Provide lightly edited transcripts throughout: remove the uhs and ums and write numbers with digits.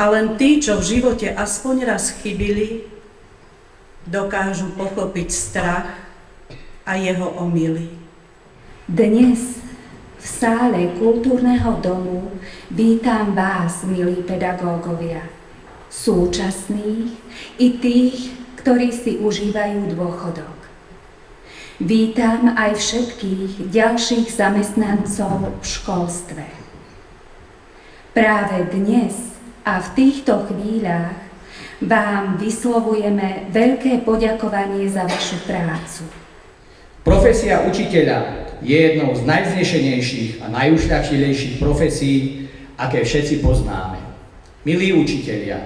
A len tí, čo v živote aspoň raz chybili, dokážu pochopiť strach a jeho omyly. Dnes v sále kultúrneho domu vítam vás, milí pedagógovia, súčasných i tých, ktorí si užívajú dôchodok. Vítam aj všetkých ďalších zamestnancov v školstve. Práve dnes a v týchto chvíľach vám vyslovujeme veľké poďakovanie za vašu prácu. Profesia učiteľa je jednou z najvznešenejších a najušľachtilejších profesí, aké všetci poznáme. Milí učitelia,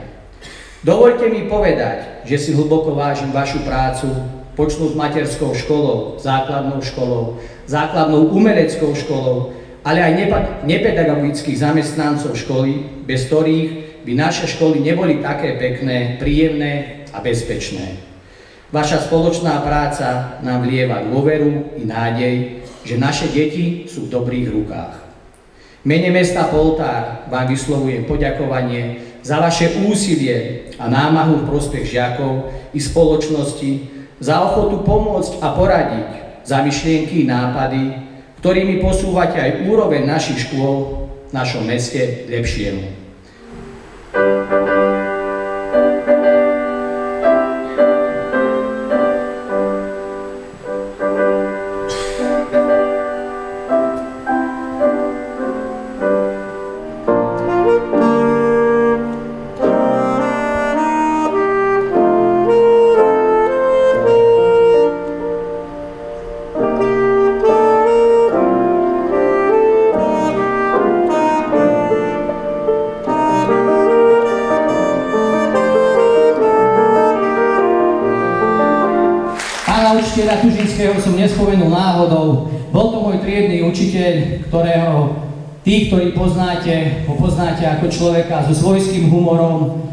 dovoľte mi povedať, že si hlboko vážim vašu prácu, počnúť materskou školou, základnou umeleckou školou, ale aj nepedagogických zamestnancov školy, bez ktorých by naše školy neboli také pekné, príjemné a bezpečné. Vaša spoločná práca nám vlieva dôveru i nádej, že naše deti sú v dobrých rukách. V mene mesta Poltár vám vyslovujem poďakovanie za vaše úsilie a námahu v prospech žiakov i spoločnosti, za ochotu pomôcť a poradiť, za myšlienky i nápady, ktorými posúvate aj úroveň našich škôl v našom meste k lepšiemu. Učiteľa Tužinského som nespomenul náhodou. Bol to môj triedny učiteľ, ktorého tí, ktorí poznáte, ho poznáte ako človeka so svojským humorom.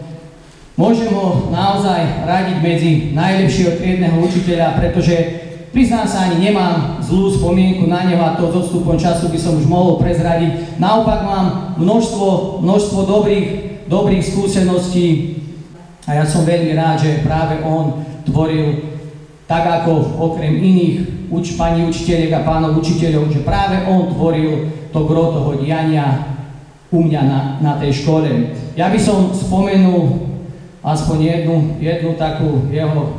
Môžem ho naozaj radiť medzi najlepšieho triedneho učiteľa, pretože priznám sa, ani nemám zlú spomienku na neho a to s odstupom času by som už mohol prezradiť. Naopak mám množstvo dobrých skúseností a ja som veľmi rád, že práve on tvoril tak ako okrem iných pani učiteľiek a pánov učiteľov, že práve on tvoril to gro toho diania u mňa na tej škole. Ja by som spomenul aspoň jednu takú jeho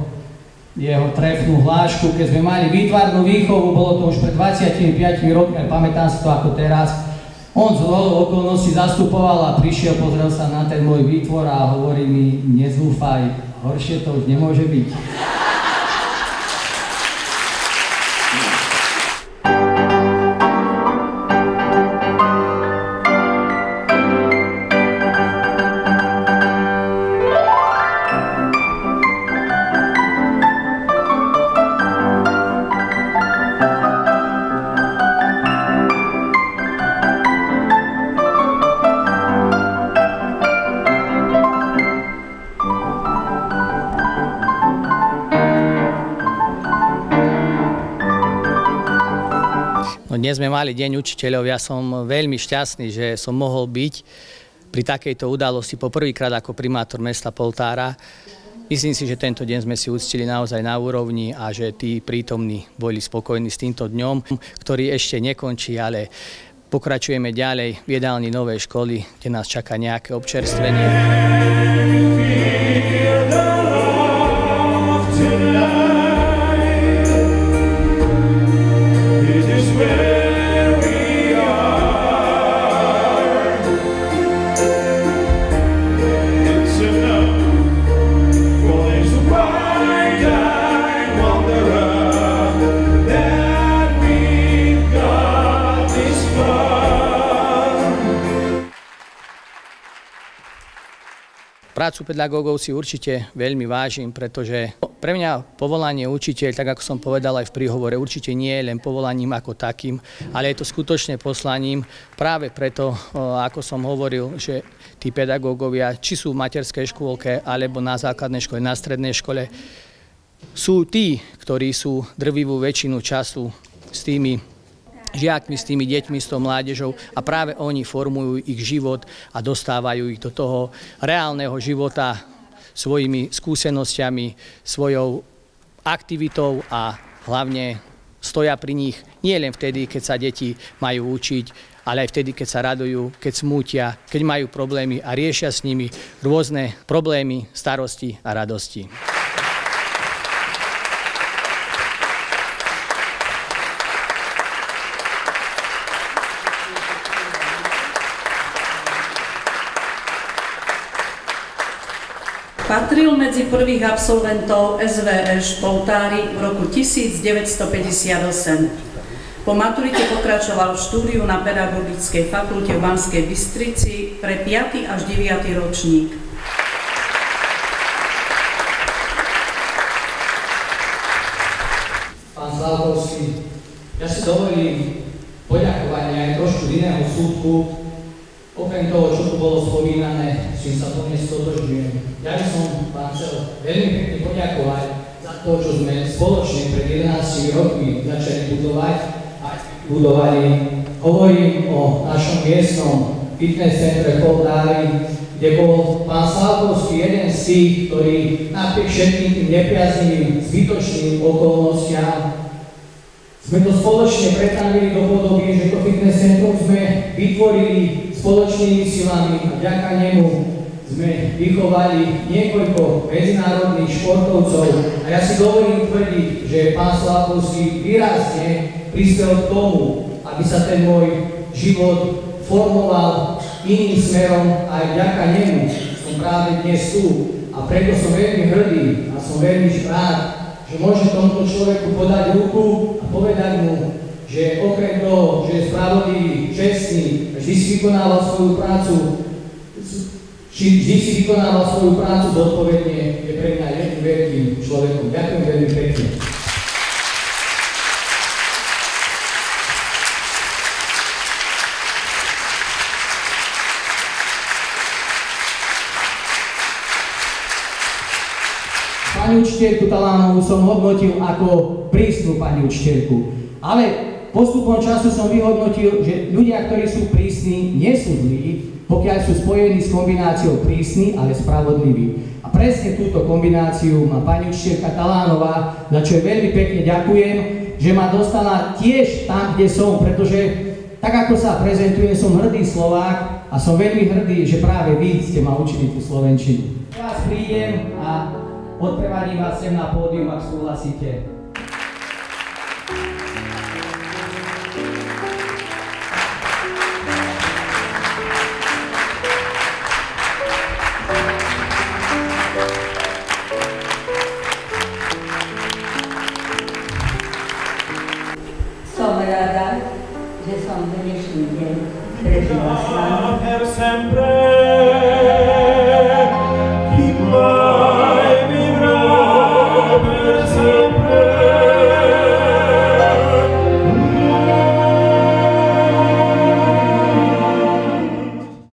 trefnú hlášku, keď sme mali výtvarnú výchovu, bolo to už pred 25 rokmi, pamätám si to ako teraz. On z zhodou okolností zastupoval a prišiel, pozrel sa na ten môj výtvor a hovorí mi, nezúfaj, horšie to už nemôže byť. Dnes sme mali Deň učiteľov, ja som veľmi šťastný, že som mohol byť pri takejto udalosti poprvýkrát ako primátor mesta Poltára. Myslím si, že tento deň sme si uctili naozaj na úrovni a že tí prítomní boli spokojní s týmto dňom, ktorý ešte nekončí, ale pokračujeme ďalej v jedálni Novej školy, kde nás čaká nejaké občerstvenie. Prácu pedagógov si určite veľmi vážim, pretože pre mňa povolanie učiteľ, tak ako som povedal aj v príhovore, určite nie je len povolaním ako takým, ale je to skutočne poslaním práve preto, ako som hovoril, že tí pedagógovia, či sú v materskej škôlke, alebo na základnej škole, na strednej škole, sú tí, ktorí sú drvivú väčšinu času s tými žiakmi, s tými deťmi, s tou mládežou a práve oni formujú ich život a dostávajú ich do toho reálneho života svojimi skúsenosťami, svojou aktivitou a hlavne stoja pri nich nie len vtedy, keď sa deti majú učiť, ale aj vtedy, keď sa radujú, keď smútia, keď majú problémy a riešia s nimi rôzne problémy, starosti a radosti. Patril medzi prvých absolventov SVŠ Poltári v roku 1958. Po maturite pokračoval v štúdiu na Pedagogickej fakulte v Banskej Bystrici pre 5. až 9. ročník. Pán Slavkovský, ja si dovolím poďakovanie aj trošku iného súdku. Okrem toho, čo tu bolo spomínané, s čím sa plne stotožňujem. Ja by som vám chcel veľmi pekne poďakovať za to, čo sme spoločne pred 11 rokmi začali budovať a budovali. Hovorím o našom miestnom fitness centre Poltári, kde bol pán Slavkovský jeden z tých, ktorý napriek všetkým tým nepriaznivým, zbytočným okolnostiam sme to spoločne pretavili do podoby, že to fitness centrum sme vytvorili spoločnými silami a vďaka nemu sme vychovali niekoľko medzinárodných športovcov a ja si dovolím tvrdiť, že pán Slavkovský výrazne prispel k tomu, aby sa ten môj život formoval iným smerom a aj vďaka nemu som práve dnes tu a preto som veľmi hrdý a som veľmi rád, že môžem tomuto človeku podať ruku a povedať mu, že okrem toho, že je spravodlivý, čestný, vždy si vykonával svoju prácu zodpovedne, je pre mňa jedným veľkým človekom. Ďakujem veľmi pekne. Pani učiteľku Talánovú som hodnotil ako prísnu pani učiteľku, ale postupom času som vyhodnotil, že ľudia, ktorí sú prísni, nie sú zlí, pokiaľ sú spojení s kombináciou prísny, ale spravodlivý. A presne túto kombináciu má pani učiteľka Talánová, za čo veľmi pekne ďakujem, že ma dostala tiež tam, kde som, pretože tak ako sa prezentujem, som hrdý Slovák a som veľmi hrdý, že práve vy ste ma učili tú slovenčinu. Teraz prídem a odprevadím vás sem na pódium, ak súhlasíte. Som rada, že som dnešný deň prežila s vami.